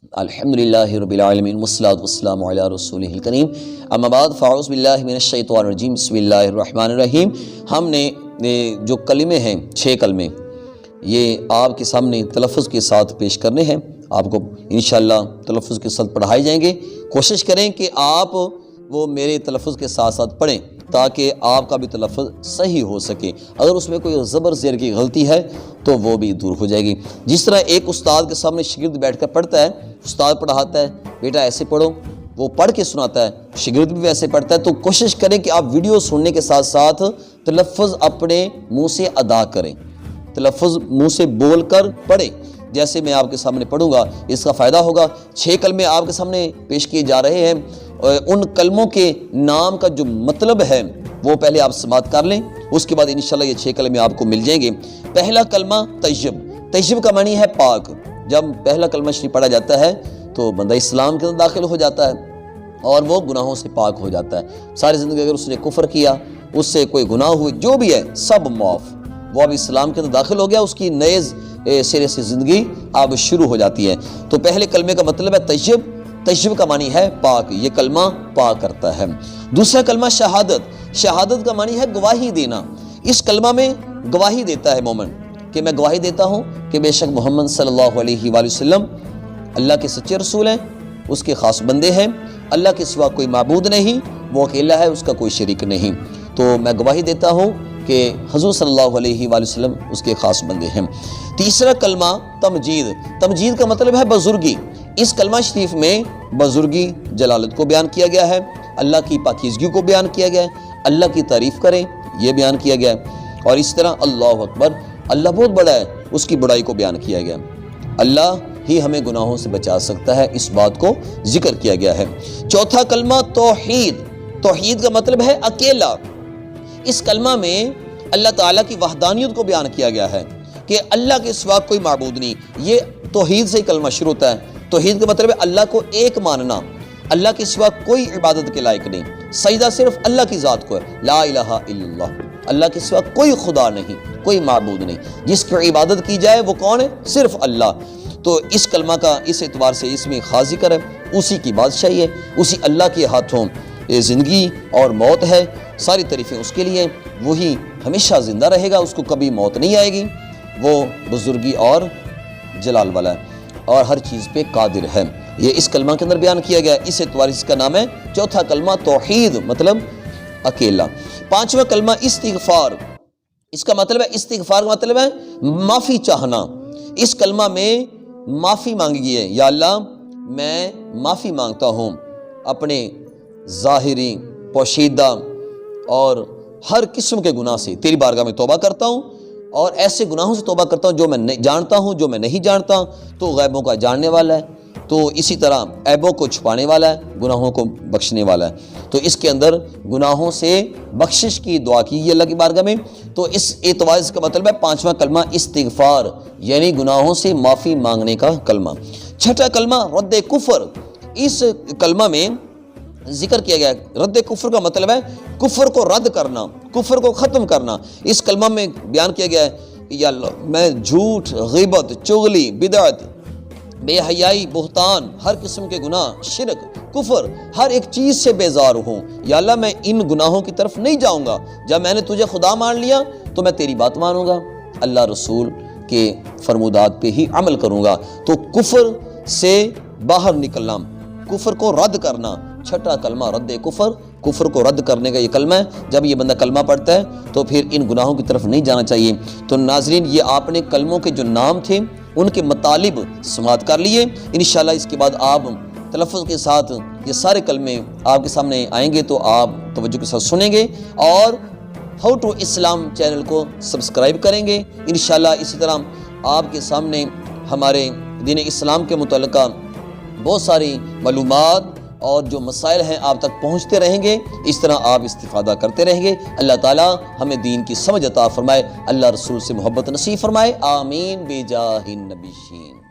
الحمدللہ رب العالمین والصلاة والسلام علی رسولہ الکریم اما بعد فاعوذ باللہ من الشیطان الرجیم بسم اللہ الرحمن الرحیم۔ ہم نے جو کلمے ہیں 6 کلمے یہ آپ کے سامنے تلفظ کے ساتھ پیش کرنے ہیں، آپ کو انشاءاللہ تلفظ کے ساتھ پڑھائے جائیں گے۔ کوشش کریں کہ آپ وہ میرے تلفظ کے ساتھ ساتھ پڑھیں تاکہ آپ کا بھی تلفظ صحیح ہو سکے۔ اگر اس میں کوئی زبر زیر کی غلطی ہے تو وہ بھی دور ہو جائے گی۔ جس طرح ایک استاد کے سامنے شاگرد بیٹھ کر پڑھتا ہے، استاد پڑھاتا ہے بیٹا ایسے پڑھو، وہ پڑھ کے سناتا ہے، شاگرد بھی ویسے پڑھتا ہے، تو کوشش کریں کہ آپ ویڈیو سننے کے ساتھ ساتھ تلفظ اپنے منہ سے ادا کریں، تلفظ منہ سے بول کر پڑھیں۔ جیسے میں آپ کے سامنے پڑھوں گا اس کا فائدہ ہوگا۔ 6 کلمے آپ کے سامنے پیش کیے جا رہے ہیں، ان کلموں کے نام کا جو مطلب ہے وہ پہلے آپ سماعت کر لیں، اس کے بعد انشاءاللہ یہ 6 کلمے آپ کو مل جائیں گے۔ پہلا کلمہ طیب، طیب کا معنی ہے پاک۔ جب پہلا کلمہ شریف پڑھا جاتا ہے تو بندہ اسلام کے اندر داخل ہو جاتا ہے اور وہ گناہوں سے پاک ہو جاتا ہے۔ ساری زندگی اگر اس نے کفر کیا، اس سے کوئی گناہ ہوئے، جو بھی ہے سب معاف، وہ اب اسلام کے اندر داخل ہو گیا، اس کی نئے سرے سے زندگی اب شروع ہو جاتی ہے۔ تو پہلے کلمے کا مطلب ہے طیب، طیب کا معنی ہے پاک، یہ کلمہ پاک کرتا ہے۔ دوسرا کلمہ شہادت، شہادت کا معنی ہے گواہی دینا۔ اس کلمہ میں گواہی دیتا ہے مومن کہ میں گواہی دیتا ہوں کہ بے شک محمد صلی اللہ علیہ وآلہ وسلم اللہ کے سچے رسول ہیں، اس کے خاص بندے ہیں، اللہ کے سوا کوئی معبود نہیں، وہ اکیلا ہے، اس کا کوئی شریک نہیں۔ تو میں گواہی دیتا ہوں کہ حضور صلی اللہ علیہ وآلہ وسلم اس کے خاص بندے ہیں۔ تیسرا کلمہ تمجید، تمجید کا مطلب ہے بزرگی۔ اس کلمہ شریف میں بزرگی جلالت کو بیان کیا گیا ہے، اللہ کی پاکیزگی کو بیان کیا گیا ہے، اللہ کی تعریف کریں یہ بیان کیا گیا ہے، اور اس طرح اللہ اکبر، اللہ بہت بڑا ہے، اس کی بڑائی کو بیان کیا گیا ہے۔ اللہ ہی ہمیں گناہوں سے بچا سکتا ہے، اس بات کو ذکر کیا گیا ہے۔ چوتھا کلمہ توحید، توحید کا مطلب ہے اکیلا۔ اس کلمہ میں اللہ تعالیٰ کی وحدانیت کو بیان کیا گیا ہے کہ اللہ کے سوا کوئی معبود نہیں۔ یہ توحید سے ہی کلمہ شروع ہوتا ہے۔ توحید کا مطلب ہے اللہ کو ایک ماننا، اللہ کے سوا کوئی عبادت کے لائق نہیں، سجدہ صرف اللہ کی ذات کو ہے، لا الہ الا اللہ، اللہ کے سوا کوئی خدا نہیں، کوئی معبود نہیں، جس کی عبادت کی جائے وہ کون ہے؟ صرف اللہ۔ تو اس کلمہ کا اس اعتبار سے اس میں خاص ذکر ہے، اسی کی بادشاہی ہے، اسی اللہ کے ہاتھوں زندگی اور موت ہے، ساری تعریفیں اس کے لیے، وہی ہمیشہ زندہ رہے گا، اس کو کبھی موت نہیں آئے گی، وہ بزرگی اور جلال والا ہے اور ہر چیز پہ قادر ہے۔ یہ اس کلمہ کے اندر بیان کیا گیا، اس اعتبار سے اس کا نام ہے چوتھا کلمہ توحید، مطلب اکیلا۔ پانچواں کلمہ استغفار، اس کا مطلب ہے، استغفار کا مطلب ہے معافی چاہنا۔ اس کلمہ میں معافی مانگی گئی ہے، یا اللہ میں معافی مانگتا ہوں اپنے ظاہری، پوشیدہ اور ہر قسم کے گناہ سے، تیری بارگاہ میں توبہ کرتا ہوں، اور ایسے گناہوں سے توبہ کرتا ہوں جو میں جانتا ہوں، جو میں نہیں جانتا، تو غیبوں کا جاننے والا ہے، تو اسی طرح عیبوں کو چھپانے والا ہے، گناہوں کو بخشنے والا ہے۔ تو اس کے اندر گناہوں سے بخشش کی دعا کی اللہ کی بارگاہ میں۔ تو اس اعتبار سے کا مطلب ہے پانچواں کلمہ استغفار، یعنی گناہوں سے معافی مانگنے کا کلمہ۔ چھٹا کلمہ رد کفر، اس کلمہ میں ذکر کیا گیا ہے، رد کفر کا مطلب ہے کفر کو رد کرنا، کفر کو ختم کرنا۔ اس کلمہ میں بیان کیا گیا ہے کہ یا اللہ میں جھوٹ، غیبت، چغلی، بدعت، بے حیائی، بہتان، ہر قسم کے گناہ، شرک، کفر، ہر ایک چیز سے بیزار ہوں، یا اللہ میں ان گناہوں کی طرف نہیں جاؤں گا۔ جب میں نے تجھے خدا مان لیا تو میں تیری بات مانوں گا، اللہ رسول کے فرمودات پہ ہی عمل کروں گا۔ تو کفر سے باہر نکلنا، کفر کو رد کرنا، چھٹا کلمہ رد کفر، کفر کو رد کرنے کا یہ کلمہ ہے۔ جب یہ بندہ کلمہ پڑھتا ہے تو پھر ان گناہوں کی طرف نہیں جانا چاہیے۔ تو ناظرین، یہ آپ نے کلموں کے جو نام تھے ان کے مطالب سماعت کر لیے۔ انشاءاللہ اس کے بعد آپ تلفظ کے ساتھ یہ سارے کلمے آپ کے سامنے آئیں گے تو آپ توجہ کے ساتھ سنیں گے، اور ہاؤ ٹو اسلام چینل کو سبسکرائب کریں گے۔ انشاءاللہ اسی طرح آپ کے سامنے ہمارے دین اسلام کے متعلقہ بہت ساری معلومات اور جو مسائل ہیں آپ تک پہنچتے رہیں گے، اس طرح آپ استفادہ کرتے رہیں گے۔ اللہ تعالیٰ ہمیں دین کی سمجھ عطا فرمائے، اللہ رسول سے محبت نصیب فرمائے، آمین بجاہ النبیین۔